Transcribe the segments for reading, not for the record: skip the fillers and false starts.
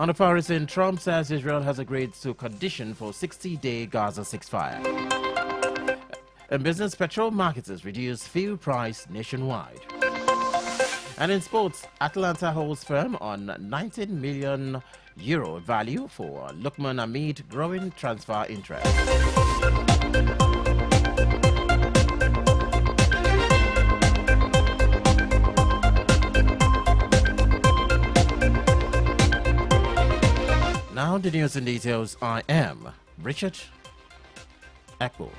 On the far east, Trump says Israel has agreed to condition for 60-day Gaza ceasefire. In business, petrol marketers reduce fuel price nationwide. And in sports, Atalanta holds firm on 19 million euro value for Lukman amid growing transfer interest. Now the news in details. I am Richard Echo.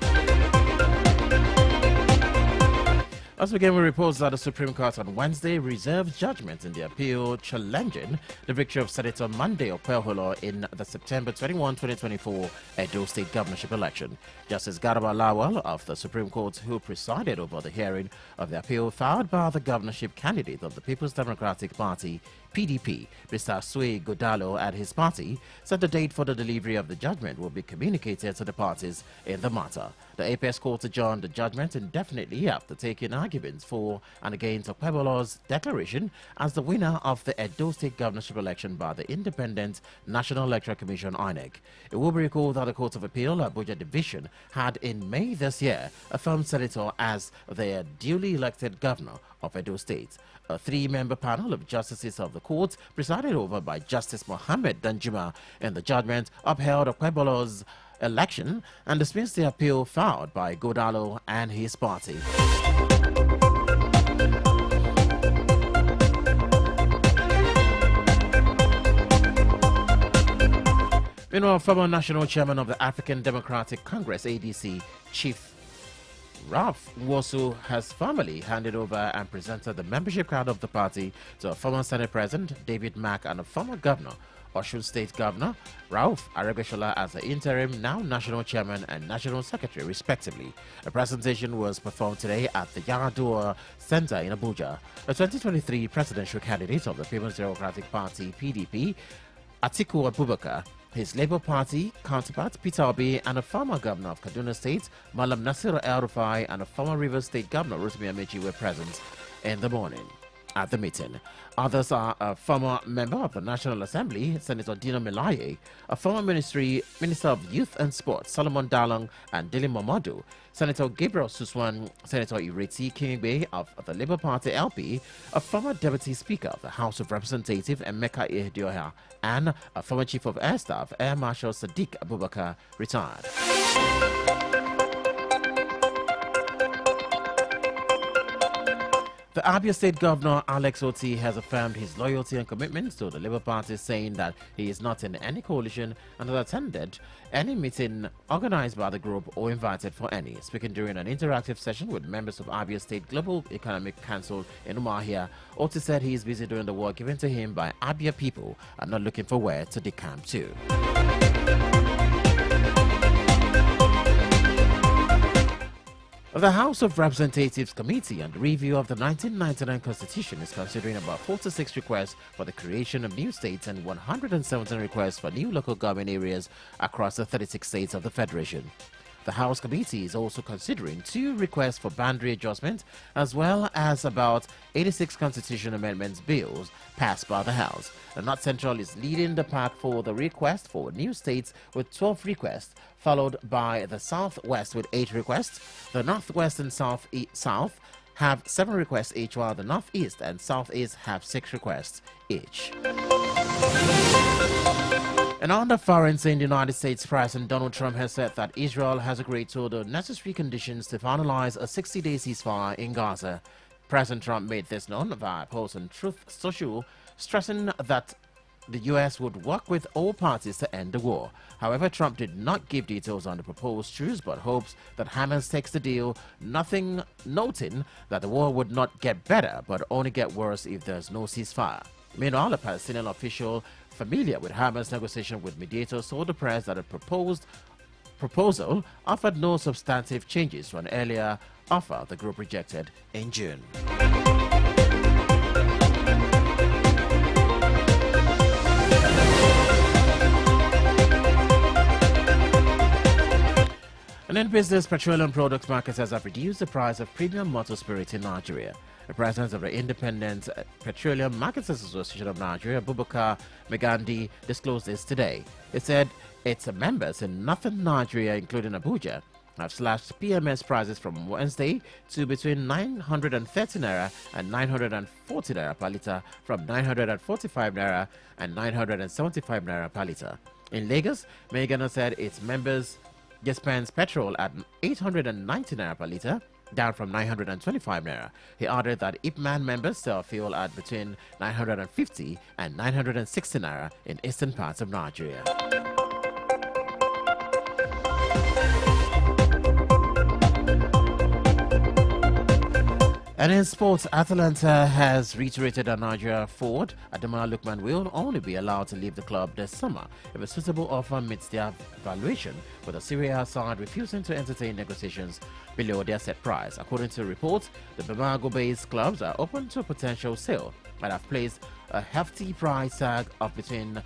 As we begin with reports that the Supreme Court on Wednesday reserved judgment in the appeal challenging the victory of Senator Monday Okpeholo in the September 21, 2024 Edo State governorship election. Justice Garba Lawal of the Supreme Court, who presided over the hearing of the appeal filed by the governorship candidate of the People's Democratic Party, PDP, Mr. Sue Godalo, and his party, said the date for the delivery of the judgment will be communicated to the parties in the matter. The Apex Court adjourned the judgment indefinitely after taking arguments for and against Okpebolo's declaration as the winner of the Edo State governorship election by the Independent National Electoral Commission, INEC. It will be recalled that the Court of Appeal, Abuja Division, had in May this year affirmed Senator as their duly elected governor of Edo State. A three-member panel of justices of the court, presided over by Justice Mohammed Danjuma, in the judgment upheld Okpebolo's election and dismissed the appeal filed by Godalo and his party. Meanwhile, former national chairman of the African Democratic Congress, ADC, Chief Ralph Wosu, has formally handed over and presented the membership card of the party to a former Senate President, David Mack, and a former governor, Osun State Governor Ralph Aregbesola, as the interim, now national chairman and national secretary, respectively. A presentation was performed today at the Yaradua Center in Abuja. The 2023 presidential candidate of the People's Democratic Party, PDP, Atiku Abubakar, his Labour Party counterpart Peter Obi, and a former governor of Kaduna State, Malam Nasir El-Rufai, and a former Rivers State Governor Rotimi Amechi were present in the morning at the meeting. Others are a former member of the National Assembly, Senator Dino Melaye, a former Minister of Youth and Sport, Solomon Dalong and Dili Momodu, Senator Gabriel Suswan, Senator Ireti Kingbe of the Labour Party LP, a former Deputy Speaker of the House of Representatives, Emeka Ihedoha, and a former Chief of Air Staff, Air Marshal Sadiq Abubakar, retired. The Abia State Governor Alex Oti has affirmed his loyalty and commitment to the Labour Party, saying that he is not in any coalition and has attended any meeting organized by the group or invited for any. Speaking during an interactive session with members of Abia State Global Economic Council in Umuahia, Oti said he is busy doing the work given to him by Abia people and not looking for where to decamp to. The House of Representatives Committee on the Review of the 1999 Constitution is considering about 46 requests for the creation of new states and 117 requests for new local government areas across the 36 states of the Federation. The House Committee is also considering 2 requests for boundary adjustment, as well as about 86 constitution amendments bills passed by the House. The North Central is leading the pack for the request for new states with 12 requests, followed by the Southwest with 8 requests. The Northwest and South have 7 requests each, while the Northeast and Southeast have 6 requests each. And on the foreign scene, the United States President Donald Trump has said that Israel has agreed to the necessary conditions to finalize a 60-day ceasefire in Gaza. President Trump made this known via a post on Truth Social, stressing that the U.S. would work with all parties to end the war. However, Trump did not give details on the proposed truce, but hopes that Hamas takes the deal, noting that the war would not get better, but only get worse if there's no ceasefire. Meanwhile, a Palestinian official familiar with Hamas' negotiation with mediators told the press that a proposal offered no substantive changes to an earlier offer the group rejected in June. And And in business, petroleum products marketers have reduced the price of premium motor spirit in Nigeria. The president of the Independent Petroleum Marketers Association of Nigeria, Abubakar Megandi, disclosed this today. He said its members in northern Nigeria, including Abuja, have slashed PMS prices from Wednesday to between 930 naira and 940 naira per litre, from 945 naira and 975 naira per litre. In Lagos, Megana said its members dispense petrol at 890 naira per litre, down from 925 naira. He added that Ipman members sell fuel at between 950 and 960 naira in eastern parts of Nigeria. And in sports, Atalanta has reiterated that Nigeria forward Ademola Lookman will only be allowed to leave the club this summer if a suitable offer meets their valuation, with the Serie A side refusing to entertain negotiations below their set price. According to reports, the Bamako-based clubs are open to a potential sale and have placed a hefty price tag of between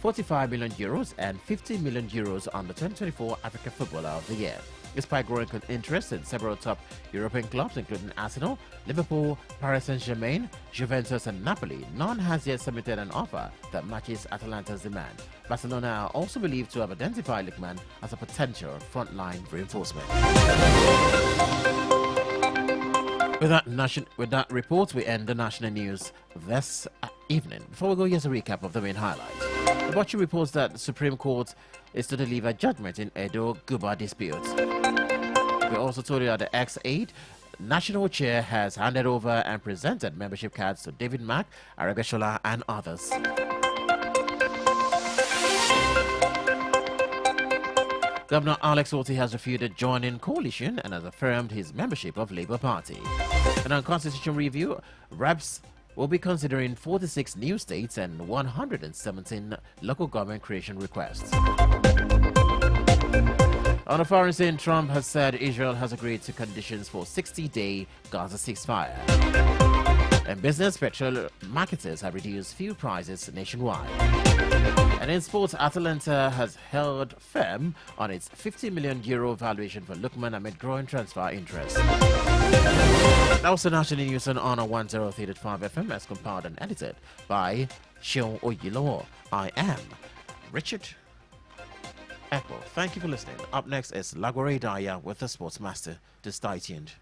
45 million euros and 50 million euros on the 2024 Africa Footballer of the Year. Despite growing interest in several top European clubs, including Arsenal, Liverpool, Paris Saint-Germain, Juventus and Napoli, none has yet submitted an offer that matches Atalanta's demand. Barcelona are also believed to have identified Lookman as a potential frontline reinforcement. With that report, we end the national news this evening. Before we go, here's a recap of the main highlights. The Butcher reports that the Supreme Court is to deliver judgment in Edo-Guba dispute. We also told you that the X8 National Chair has handed over and presented membership cards to David Mack, Aragashola and others. Governor Alex Otti has refuted joining coalition and has affirmed his membership of Labour Party. And on Constitution Review, RHYNO007 will be considering 46 new states and 117 local government creation requests. On a foreign scene, Trump has said Israel has agreed to conditions for 60-day Gaza ceasefire. In business, petrol marketers have reduced fuel prices nationwide. And in sports, Atalanta has held firm on its €50 million valuation for Lookman amid growing transfer interest. That was the national news on Honor 103.5 FM, as compiled and edited by Shion Oyilowo. I am Richard Echo. Thank you for listening. Up next is Lagore Daya with the Sportsmaster. Just stay tuned.